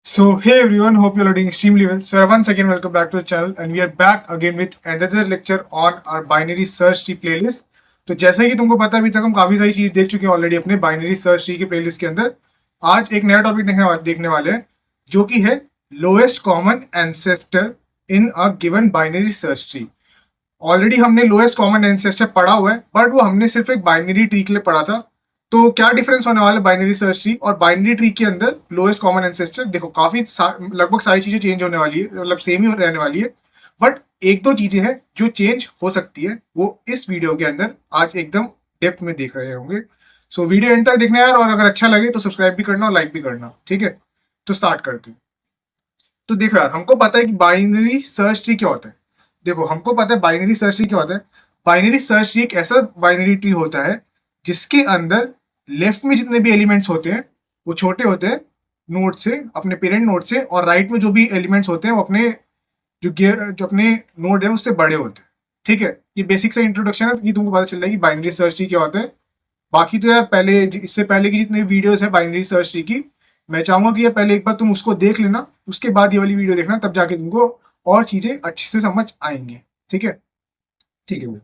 So hey everyone, hope you're doing extremely well. So once again, welcome back to the channel and we are back again with another lecture on our binary search tree playlist. तो जैसा कि तुमको पता है अभी तक हम काफी सारी चीज देख चुके हैं ऑलरेडी अपने बाइनरी सर्च ट्री के प्लेलिस्ट के अंदर। आज एक नया टॉपिक देखने वाले हैं जो कि है lowest common ancestor in a given binary search tree. Already हमने लोएस्ट कॉमन एंसेस्टर पढ़ा हुआ है बट वो हमने सिर्फ एक बाइनरी ट्री के लिए पढ़ा था। तो क्या डिफरेंस होने वाला है बाइनरी सर्च ट्री और बाइनरी ट्री के अंदर लोएस्ट कॉमन एंसेस्टर? देखो काफी लगभग सारी चीजें चेंज होने वाली है, मतलब सेम ही रहने वाली है, बट एक दो चीजें हैं जो चेंज हो सकती है, वो इस वीडियो के अंदर आज एकदम डेप्थ में देख रहे होंगे। सो वीडियो एंड तक देखना यार, और अगर अच्छा लगे तो सब्सक्राइब भी करना और लाइक भी करना, ठीक है? तो स्टार्ट करते हैं। तो देखो यार, हमको पता है कि बाइनरी सर्च ट्री क्या होता है। देखो हमको पता है बाइनरी सर्च ट्री क्या होता है। बाइनरी सर्च ट्री एक ऐसा बाइनरी ट्री होता है जिसके अंदर लेफ्ट में जितने भी एलिमेंट्स होते हैं वो छोटे होते हैं नोड से, अपने पेरेंट नोड से, और राइट में जो भी एलिमेंट्स होते हैं वो अपने जो अपने नोड है उससे बड़े होते हैं, ठीक है? ये बेसिक सा इंट्रोडक्शन है कि तुमको पता चल रहा है कि बाइनरी सर्च ट्री क्या होता है। बाकी तो यार पहले इससे पहले की जितनी वीडियोस है बाइनरी सर्च ट्री की, मैं चाहूंगा कि ये पहले एक बार तुम उसको देख लेना, उसके बाद ये वाली वीडियो देखना, तब जाके तुमको और चीजें अच्छे से समझ आएंगे, ठीक है? ठीक है भैया।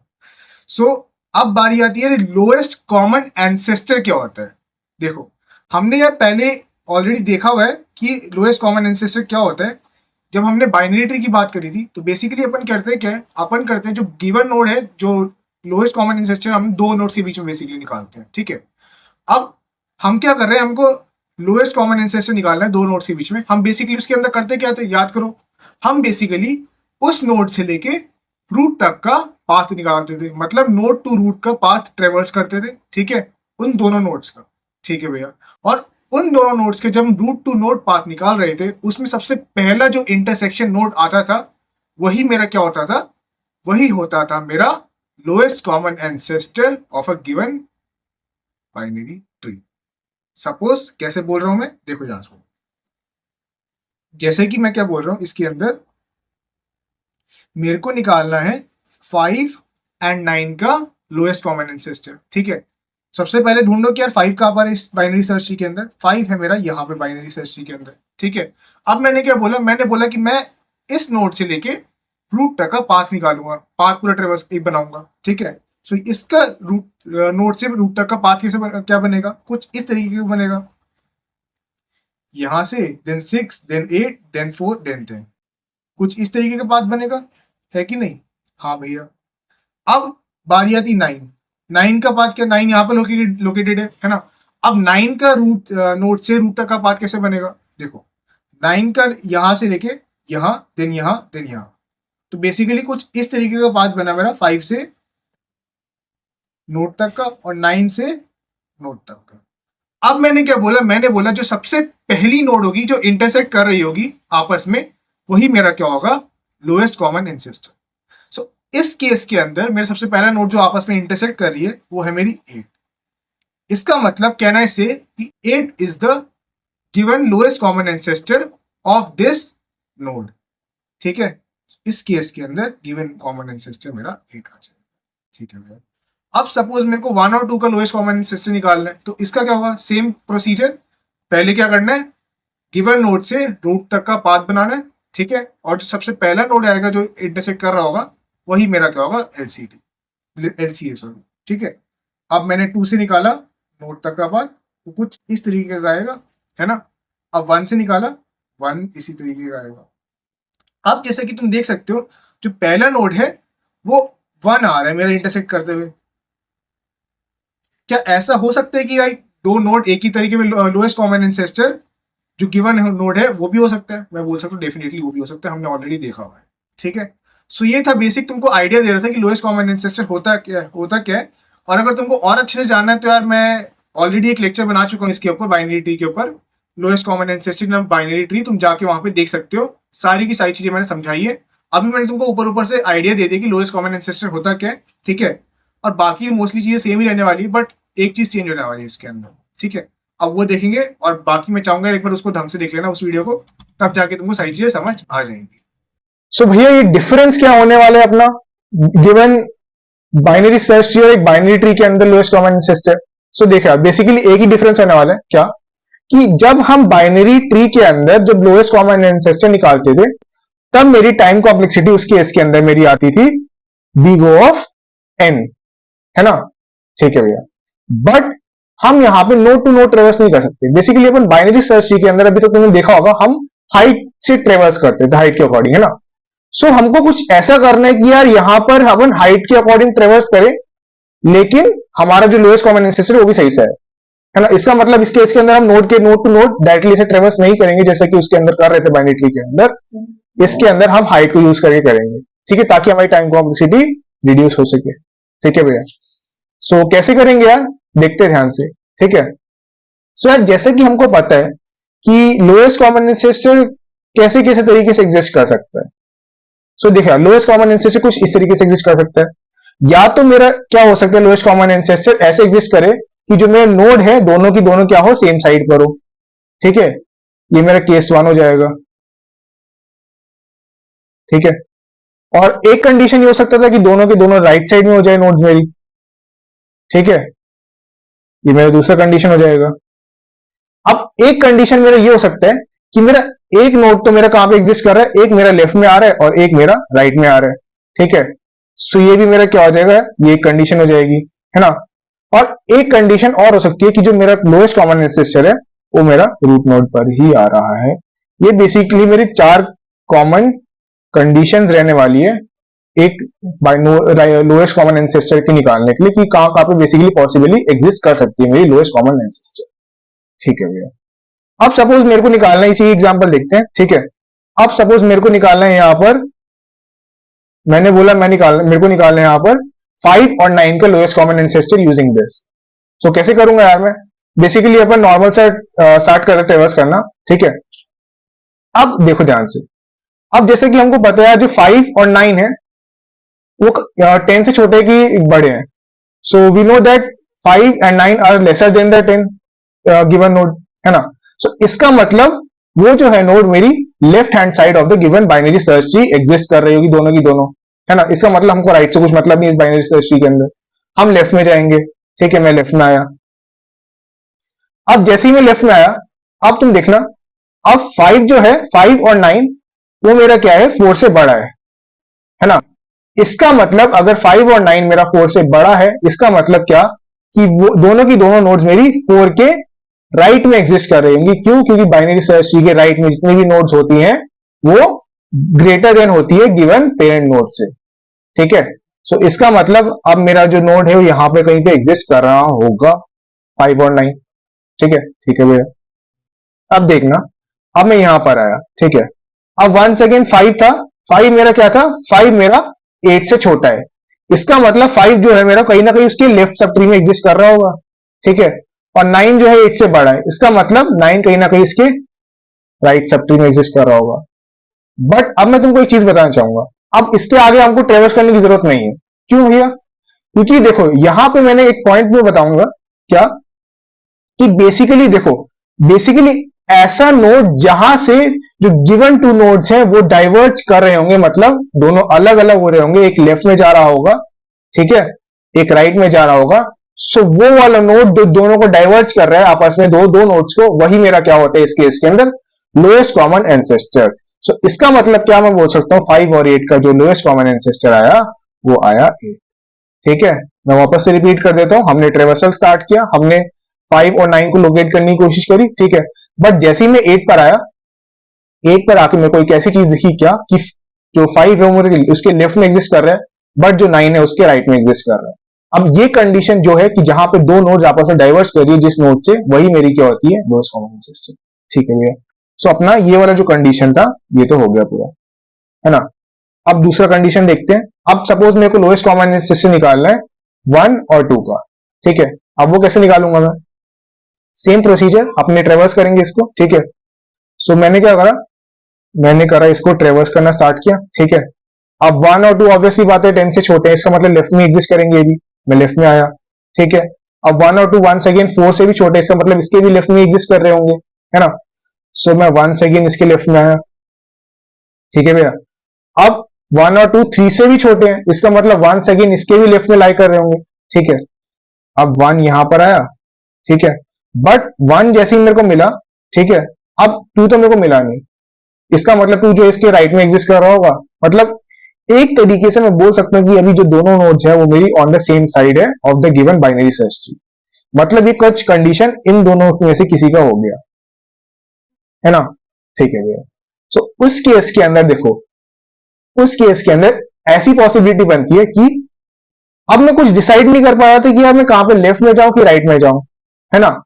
सो अब बारी आती है लोएस्ट कॉमन एंसेस्टर क्या होता है। देखो हमने यार पहले ऑलरेडी देखा हुआ है कि लोएस्ट कॉमन एंसेस्टर क्या होता है। जब हमने बाइनरी ट्री की बात करी थी तो बेसिकली अपन करते हैं क्या है, अपन करते हैं जो गिवन नोड है, जो लोएस्ट कॉमन एंसेस्टर हम दो नोड्स के बीच में बेसिकली निकालते हैं, ठीक है? अब हम क्या कर रहे हैं, हमको लोएस्ट कॉमन एंसेस्टर निकालना है दो नोड्स के बीच में। हम बेसिकली उसके अंदर करते क्या थे, याद करो, हम बेसिकली उस नोड से लेके रूट तक का पाथ निकालते थे, मतलब नोड टू रूट का पाथ ट्रेवर्स करते थे, ठीक है? उन दोनों नोड्स का, ठीक है भैया? और उन दोनों नोड्स के जब हम रूट टू नोड पाथ निकाल रहे थे, उसमें सबसे पहला जो इंटरसेक्शन नोड आता था वही मेरा क्या होता था, वही होता था मेरा lowest common ancestor of a given binary tree. Suppose कैसे बोल रहा हूं मैं, देखो यहां से, जैसे कि मैं क्या बोल रहा हूं, इसके अंदर मेरे को निकालना है 5 एंड 9 का लोएस्ट कॉमन एंसेस्टर, ठीक है? सबसे पहले ढूंढो कि यार 5 कहां पर है इस बाइनरी सर्च ट्री के अंदर। 5 है मेरा यहाँ पे बाइनरी सर्च ट्री के अंदर, ठीक है? अब मैंने क्या बोला, मैंने बोला कि मैं इस नोड से लेके रूट तक का पाथ निकालूंगा, पाथ पूरा ट्रेवर्स एक बनाऊंगा, ठीक है? सो इसका रूट नोड से रूट तक का पाथ कैसे क्या बनेगा, कुछ इस तरीके का बनेगा, यहां से देन 6 देन 8 देन 4 देन 10, कुछ इस तरीके का पाथ बनेगा, है कि नहीं? हाँ भैया। अब बारी आती 9। 9 का पाथ क्या, 9 यहाँ पर लोकेटेड है ना? अब 9 का रूट नोड से रूट तक का पाथ कैसे बनेगा, देखो 9 का यहां से लेके यहाँ देन यहाँ, तो बेसिकली कुछ इस तरीके का पाथ बना मेरा 5 से नोड तक का और 9 से नोड तक का। अब मैंने क्या बोला, मैंने बोला जो सबसे पहली नोड होगी जो इंटरसेक्ट कर रही होगी आपस में, वही मेरा क्या होगा, लोएस्ट कॉमन एंसेस्टर। सो इस केस के अंदर मेरा सबसे पहला नोड जो आपस में इंटरसेक्ट कर रही है वो है मेरी 8। इसका मतलब कहना है से कि 8 is the given lowest common ancestor of this node, ठीक है? इस केस के अंदर गिवन कॉमन एंसेस्टर मेरा 8 आ जाएगा, ठीक है भैया? अब सपोज मेरे को 1 और 2 का लोएस्ट कॉमन एंसेस्टर निकालना है, तो इसका क्या होगा, सेम प्रोसीजर। पहले क्या करना है, गिवन नोड से रूट तक का पाथ बनाना है, ठीक है? और जो सबसे पहला नोड आएगा जो इंटरसेक्ट कर रहा होगा वही मेरा क्या होगा, एलसीए सॉरी, ठीक है? अब मैंने 2 से निकाला नोड तक का पाथ, तो कुछ इस तरीके का आएगा, है ना? अब 1 से निकाला, 1 इसी तरीके का आएगा। अब जैसे कि तुम देख सकते हो जो पहला नोड है वो 1 आ रहा है मेरा इंटरसेक्ट करते हुए। क्या ऐसा हो सकता है कि भाई दो नोड एक ही तरीके में लोएस्ट कॉमन एंसेस्टर जो गिवन नोड है वो भी हो सकता है? मैं बोल सकता हूँ डेफिनेटली वो भी हो सकता है, हमने ऑलरेडी देखा हुआ है, ठीक है? सो ये था बेसिक, तुमको आइडिया दे रहा था कि लोएस्ट कॉमन एंसेस्टर होता क्या है। और अगर तुमको और अच्छे से जानना है तो यार मैं ऑलरेडी एक लेक्चर बना चुका हूँ इसके ऊपर, बाइनरी ट्री के ऊपर, lowest common ancestor binary tree, तुम जाके वहां पे देख सकते हो, सारी की सारी चीजें मैंने समझाई है। अभी मैंने तुमको ऊपर से आइडिया दे दिया कि लोएस्ट कॉमन एंसेस्टर होता क्या है, ठीक है? और बाकी मोस्टली चीजें सेम ही रहने वाली है, बट एक चीज चेंज होने वाली है इसके अंदर, ठीक है? अब वो देखेंगे, और बाकी मैं चाहूंगा एक बार उसको ढंग से देख लेना उस वीडियो को, तब जाके तुमको सारी चीजें समझ आ जाएंगी। सो भैया ये डिफरेंस क्या होने वाला है अपना गिवन बाइनरी सर्च ट्री और एक बाइनरी ट्री के अंदर लोएस्ट कॉमन एंसेस्टर? सो देखा बेसिकली एक ही डिफरेंस होने वाला है, क्या कि जब हम बाइनरी ट्री के अंदर जब लोएस्ट कॉमन एंसेस्टर निकालते थे, तब मेरी टाइम कॉम्प्लेक्सिटी उस केस के अंदर मेरी आती थी big O ऑफ n, है ना? ठीक है भैया। बट हम यहाँ पे नोड टू नोड ट्रेवर्स नहीं कर सकते। बेसिकली अपन बाइनरी सर्च ट्री के अंदर अभी तो तुमने देखा होगा हम हाइट से ट्रेवर्स करते थे, हाइट के अकॉर्डिंग, है ना? सो हमको कुछ ऐसा करना है कि यार यहां पर अपन हाइट के अकॉर्डिंग ट्रेवर्स करें, लेकिन हमारा जो लोएस्ट कॉमन एंसेस्टर है वो भी सही से है ना? इसका मतलब इस केस के अंदर हम नोड टू नोड डायरेक्टली से ट्रेवर्स नहीं करेंगे जैसे कि उसके अंदर कर रहे थे बाइनरी ट्री के अंदर। इसके अंदर हम हाइट को यूज करके करेंगे, ठीक है, ताकि हमारी टाइम कॉम्प्लेक्सिटी रिड्यूस हो सके। ठीक है भैया। सो कैसे करेंगे यार, देखते हैं ध्यान से। ठीक है। सो यार जैसे कि हमको पता है कि लोएस्ट कॉमन एंसेस्टर कैसे कैसे तरीके से एग्जिस्ट कर सकता है। सो देखिए, लोएस्ट कॉमन एंसेस्टर कुछ इस तरीके से एग्जिस्ट कर सकता है। या तो मेरा क्या हो सकता है, लोएस्ट कॉमन एंसेस्टर ऐसे एग्जिस्ट करे कि जो मेरा नोड है दोनों की दोनों क्या हो, सेम साइड पर हो। ठीक है, ये मेरा केस 1 हो जाएगा। ठीक है। और एक कंडीशन ये हो सकता था कि दोनों के दोनों राइट साइड में हो जाए नोड्स मेरी। ठीक है, ये मेरा दूसरा कंडीशन हो जाएगा। अब एक कंडीशन मेरा ये हो सकता है कि मेरा एक नोड तो मेरा कहां पे एग्जिस्ट कर रहा है, एक मेरा लेफ्ट में आ रहा है और एक मेरा राइट में आ रहा है। ठीक है, सो ये भी मेरा क्या हो जाएगा, ये एक कंडीशन हो जाएगी, है ना? और एक कंडीशन और हो सकती है कि जो मेरा लोएस्ट कॉमन एंसेस्टर है वो मेरा रूट नोड पर ही आ रहा है। ये बेसिकली मेरी 4 कॉमन कंडीशंस रहने वाली है एक लोएस्ट कॉमन एंसेस्टर के निकालने के लिए कि कहां कहां पे बेसिकली पॉसिबली एग्जिस्ट कर सकती है मेरी लोएस्ट कॉमन एंसेस्टर। ठीक है भैया। अब सपोज मेरे को निकालना है, इसी एग्जांपल देखते हैं। ठीक है, अब सपोज मेरे को निकालना है यहां पर, मैंने बोला मेरे को निकालना है यहां पर 5 और 9 का lowest common ancestor using this. So कैसे करूंगा यार मैं, बेसिकली अपन नॉर्मल से स्टार्ट करते ट्रेवर्स करना। ठीक है, अब देखो ध्यान से। अब जैसे कि हमको पता है जो 5 और 9 है वो 10 से छोटे की बड़े हैं। So we know that 5 and 9 are lesser than the 10 given node, है ना? सो इसका मतलब वो जो है नोड मेरी left hand side of the given binary search tree exist कर रही होगी दोनों की दोनों, है ना? इसका मतलब हमको राइट से कुछ मतलब नहीं इस बाइनरी सर्च ट्री के अंदर। हम लेफ्ट में जाएंगे। ठीक है, मैं लेफ्ट में आया। अब जैसे ही मैं लेफ्ट में आया, अब तुम देखना, अब 5 जो है, 5 और 9 वो मेरा क्या है, 4 से बड़ा है ना? इसका मतलब अगर 5 और 9 मेरा 4 से बड़ा है, इसका मतलब क्या कि वो दोनों की दोनों नोड्स मेरी 4 के राइट में एग्जिस्ट कर रही होंगी। क्यों? क्योंकि बाइनरी सर्च ट्री के राइट में जितनी भी नोड्स होती हैं वो ग्रेटर देन होती है गिवन पेरेंट नोड से। ठीक है, सो इसका मतलब अब मेरा जो नोड है वो यहां पे कहीं पे एग्जिस्ट कर रहा होगा 5 और 9। ठीक है भैया। अब देखना, अब मैं यहां पर आया। ठीक है, अब वंस अगेन 5 था, 5 मेरा क्या था, 5 मेरा 8 से छोटा है। इसका मतलब 5 जो है मेरा कहीं ना कहीं उसके लेफ्ट सब ट्री में एग्जिस्ट कर रहा होगा। ठीक है, और 9 जो है 8 से बड़ा है, इसका मतलब 9 कहीं ना कहीं इसके राइट सब ट्री में एग्जिस्ट कर रहा होगा। बट अब मैं तुमको एक चीज बताना चाहूंगा, अब इसके आगे हमको ट्रेवर्स करने की जरूरत नहीं है। क्यों भैया? क्योंकि देखो यहां पे मैंने एक पॉइंट में बताऊंगा क्या, कि बेसिकली देखो, बेसिकली ऐसा नोड जहां से जो गिवन 2 नोड्स हैं वो डाइवर्ज कर रहे होंगे, मतलब दोनों अलग अलग हो रहे होंगे, एक लेफ्ट में जा रहा होगा, ठीक है, एक राइट में जा रहा होगा। सो वो वाला नोड जो दोनों को डाइवर्ज कर रहा है आपस में, दो नोड्स को, वही मेरा क्या होता है इस केस के अंदर, लोएस्ट कॉमन एंसेस्टर। सो इसका मतलब क्या मैं बोल सकता हूं, 5 और 8 का जो लोएस्ट कॉमन एंसेस्टर आया वो आया 8। ठीक है, मैं वापस से रिपीट कर देता हूं, हमने ट्रेवर्सल स्टार्ट किया, हमने 5 और 9 को लोकेट करने की कोशिश करी। ठीक है, बट जैसे ही मैं 8 पर आया, 8 पर आके मेरे को एक ऐसी चीज दिखी क्या कि जो 5 है वो मेरे उसके लेफ्ट में एग्जिस्ट कर रहा है, बट जो 9 है उसके राइट में एग्जिस्ट कर रहा है। अब ये कंडीशन जो है कि जहां पे दो नोड्स आपस में डाइवर्स कर रही है जिस नोड से, वही मेरी क्या होती है, लोएस्ट कॉमन एंसेस्टर। ठीक है भैया। सो अपना ये वाला जो कंडीशन था ये तो हो गया पूरा, है ना? अब दूसरा कंडीशन देखते हैं। अब सपोज मेरे को लोएस्ट कॉमन एंसेस्टर निकालना है 1 और 2 का। ठीक है, अब वो कैसे निकालूंगा मैं, सेम प्रोसीजर, अपने ट्रेवर्स करेंगे इसको। ठीक है, सो मैंने क्या करा, मैंने करा इसको ट्रेवर्स करना स्टार्ट किया। ठीक है, अब 1 और 2 ऑब्वियसली बात है 10 से छोटे हैं, इसका मतलब लेफ्ट में एग्जिस्ट करेंगे, ये भी मैं लेफ्ट में आया। ठीक है, अब 1 और 2 वंस अगेन 4 से भी छोटे, इसका मतलब इसके भी लेफ्ट में एग्जिस्ट कर रहे होंगे, है ना? सो मैं वंस अगेन इसके लेफ्ट में आया। ठीक है भैया। अब 1 और 2 3 से भी छोटे हैं, इसका मतलब वंस अगेन इसके भी लेफ्ट में लाई कर रहे होंगे। ठीक है, अब 1 यहां पर आया। ठीक है, बट 1 जैसे ही मेरे को मिला, ठीक है, अब 2 तो मेरे को मिला नहीं, इसका मतलब 2 जो इसके राइट में एग्जिस्ट कर रहा होगा, मतलब एक तरीके से मैं बोल सकता हूँ कि अभी जो दोनों नोड्स है वो मेरी ऑन द सेम साइड है of the given binary search tree. मतलब ये कुछ कंडीशन इन दोनों में से किसी का हो गया है ना, ठीक है भैया। सो उस केस के अंदर देखो, उस केस के अंदर ऐसी पॉसिबिलिटी बनती है कि अब मैं कुछ डिसाइड नहीं कर पा रहा था कि यार मैं कहां पे लेफ्ट में जाऊं कि राइट में जाऊं, है ना।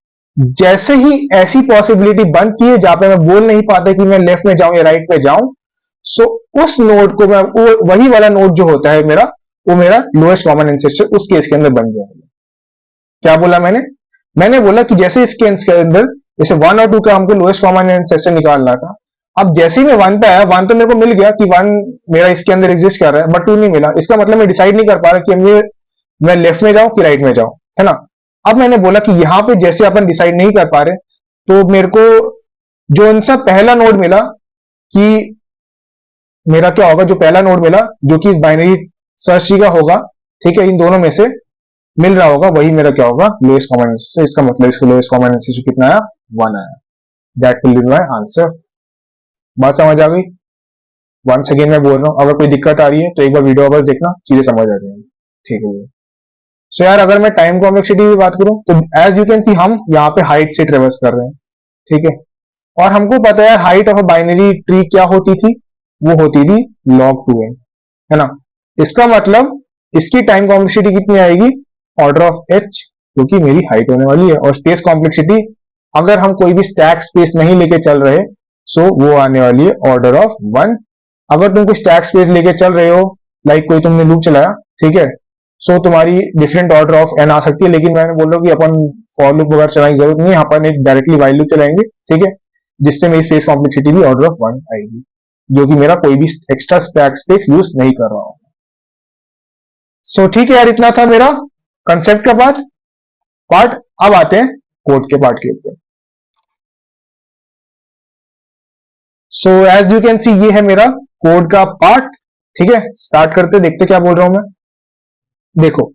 जैसे ही ऐसी पॉसिबिलिटी बनती है जहां पे मैं बोल नहीं पाता कि मैं लेफ्ट में जाऊं या राइट में जाऊं, सो उस नोड को मैं वही वाला नोड जो होता है मेरा, वो मेरा लोएस्ट कॉमन एंसेस्टर उस केस के अंदर बन जाएगा। क्या बोला मैंने? मैंने बोला कि जैसे इस केस के अंदर जैसे 1 और 2 का हमको लोएस्ट कॉमन एंसेस्टर निकालना था, अब जैसे ही मैं 1 पे आया, 1 तो मेरे को मिल गया कि 1 मेरा इसके अंदर एग्जिस्ट कर रहा है, बट 2 नहीं मिला। इसका मतलब मैं डिसाइड नहीं कर पा रहा कि मैं लेफ्ट में जाऊं कि राइट में जाऊं, है ना। अब मैंने बोला कि यहां पे जैसे अपन डिसाइड नहीं कर पा रहे, तो मेरे को जो उनसा पहला नोड मिला कि मेरा क्या होगा, जो पहला नोड मिला जो कि इस बाइनरी सर्च ट्री का होगा, ठीक है, इन दोनों में से मिल रहा होगा, वही मेरा क्या होगा, लोएस्ट कॉमन एंसेस्टर। इसका मतलब इसको लोएस्ट कॉमन एंसेस्टर कितना आया, 1 आया। That will be my answer. बात समझ आ गई? वंस अगेन मैं बोल रहा हूं, अगर कोई दिक्कत आ रही है तो एक बार वीडियो वापस देखना, चीजें समझ आ जाएंगी, ठीक है। सो यार अगर मैं टाइम कॉम्प्लेक्सिटी की बात करूं तो एज यू कैन सी हम यहाँ पे हाइट से ट्रेवर्स कर रहे हैं, ठीक है। और हमको पता है height of a binary tree क्या होती थी, वो होती थी log 2n, है ना। इसका मतलब इसकी टाइम कॉम्प्लेक्सिटी कितनी आएगी, ऑर्डर ऑफ h, क्योंकि मेरी हाइट होने वाली है। और स्पेस कॉम्प्लेक्सिटी अगर हम कोई भी स्टैक स्पेस नहीं लेके चल रहे, सो वो आने वाली है ऑर्डर ऑफ 1। अगर तुम कोई स्टैक स्पेस लेके चल रहे हो, लाइक कोई तुमने लूप चलाया, ठीक है, सो तुम्हारी डिफरेंट ऑर्डर ऑफ n आ सकती है। लेकिन मैंने बोला कि अपन फॉर लूप वगैरह चलाने की जरूरत नहीं है, अपन एक डायरेक्टली वाइल लूप चलाएंगे, ठीक है, जिससे मेरी स्पेस कॉम्प्लेक्सिटी भी ऑर्डर ऑफ 1 आएगी, जो कि मेरा कोई भी एक्स्ट्रा स्टैक स्पेस यूज नहीं कर रहा हूं। सो ठीक है यार, इतना था मेरा कंसेप्ट का पार्ट। अब आते हैं कोड के पार्ट के ऊपर। So as you can see ये है मेरा कोड का पार्ट, ठीक है। स्टार्ट करते, देखते क्या बोल रहा हूं मैं। देखो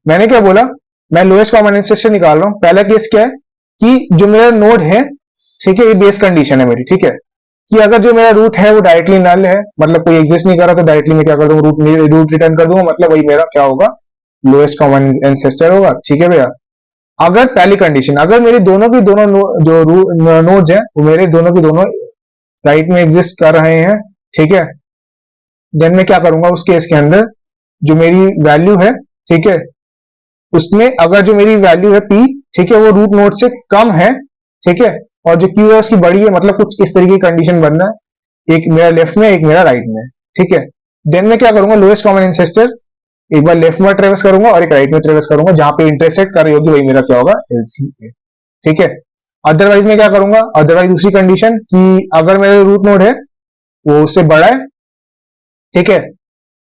मैंने क्या बोला, मैं लोएस्ट कॉमन एंसेस्टर निकाल रहा हूं। पहला केस क्या है कि जो मेरा नोड है, ठीक है, ये बेस कंडीशन है मेरी, ठीक है, कि अगर जो मेरा रूट है वो डायरेक्टली नल है, मतलब कोई एग्जिस्ट नहीं कर रहा, तो डायरेक्टली मैं क्या कर दूंगा, रूट रिटर्न कर दूंगा, मतलब वही मेरा क्या होगा, लोएस्ट कॉमन एंसेस्टर होगा, ठीक है भैया। अगर पहली कंडीशन, अगर मेरे दोनों की दोनों जो नोड्स हैं वो मेरे दोनों की दोनों राइट में एग्जिस्ट कर रहे हैं, ठीक है, देन मैं क्या करूंगा उस केस के अंदर, जो मेरी वैल्यू है, ठीक है, उसमें अगर जो मेरी वैल्यू है p, ठीक है, वो रूट नोड से कम है, ठीक है, और जो q है उसकी बड़ी है, मतलब कुछ इस तरीके की कंडीशन बनना है, एक मेरा लेफ्ट में एक मेरा राइट में, ठीक है। देन मैं क्या करूंगा, लोएस्ट कॉमन एंसेस्टर एक बार लेफ्ट में ट्रेवर्स करूंगा और एक राइट में ट्रेवर्स करूंगा, जहां पे इंटरसेक्ट कर रही होगी वही मेरा क्या होगा, LCA, ठीक है। अदरवाइज मैं क्या करूंगा, अदरवाइज दूसरी कंडीशन कि अगर मेरा रूट नोड है वो उससे बड़ा है, ठीक है,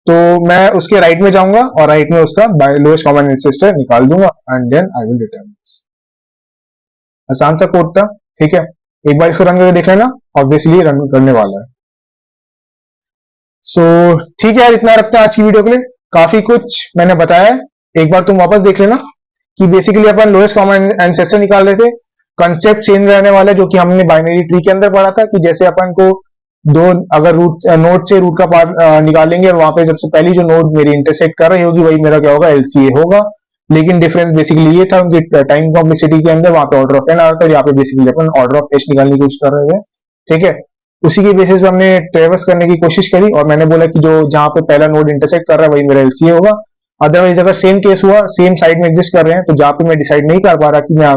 तो मैं उसके राइट में जाऊंगा और राइट में उसका लोएस्ट कॉमन एंसेस्टर निकाल दूंगा and then I will return this. आसान सा कोड था, ठीक है। एक बार इसको रन करके देख लेना, ऑब्वियसली रन करने वाला है। सो ठीक है यार, इतना रखते हैं आज की वीडियो के लिए। काफी कुछ मैंने बताया है, एक बार तुम वापस देख लेना कि बेसिकली अपन लोएस्ट कॉमन एंसेस्टर निकाल रहे थे। कंसेप्ट सेम रहने वाला है जो कि हमने बाइनरी ट्री के अंदर पढ़ा था, कि जैसे अपन को दो अगर रूट नोड से रूट का पार्ट निकालेंगे और वहां पे सबसे पहली जो नोड मेरी इंटरसेक्ट कर रही होगी वही मेरा क्या होगा, LCA होगा। लेकिन डिफरेंस बेसिकली ये था उनकी टाइम कॉम्प्लेक्सिटी के अंदर, वहां पे ऑर्डर ऑफ n आ रहा था, यहाँ पे basically upon order of h निकालने की कोशिश कर रहे थे, ठीक है। उसी के बेसिस पे हमने ट्रेवर्स करने की कोशिश करी और मैंने बोला कि जो जहां पे पहला नोड इंटरसेक्ट कर रहा है वही मेरा LCA होगा। अदरवाइज अगर सेम केस हुआ, सेम साइड में एग्जिस्ट कर रहे हैं, तो जहां पे मैं डिसाइड नहीं कर पा रहा कि मैं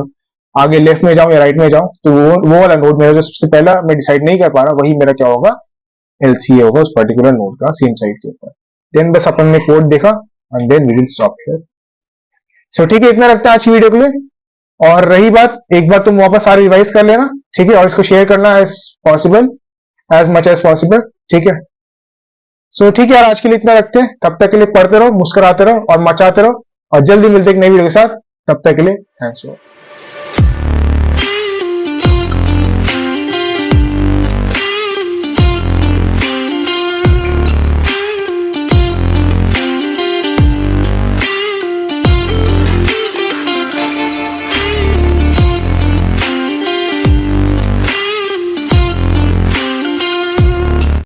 आगे लेफ्ट में जाऊं या राइट में जाऊं, तो वो वाला नोड मेरा जो सबसे पहला मैं डिसाइड नहीं कर पा रहा, वही मेरा क्या होगा, LCA होगा उस पर्टिकुलर नोड का सेम साइड के ऊपर। देन बस अपन ने कोड देखा and then we will stop here. So ठीक है, इतना रखता है आज की वीडियो के लिए। और रही बात, एक बार तुम वापस सारा रिवाइज कर लेना, ठीक है, और इसको शेयर करना as possible, as much as possible, ठीक है। सो ठीक है यार, आज के लिए इतना रखते हैं। तब तक के लिए पढ़ते रहो, मुस्कुराते रहो और मचाते रहो, और जल्दी मिलते हैं एक नई वीडियो के साथ। तब तक के लिए थैंक्स फॉर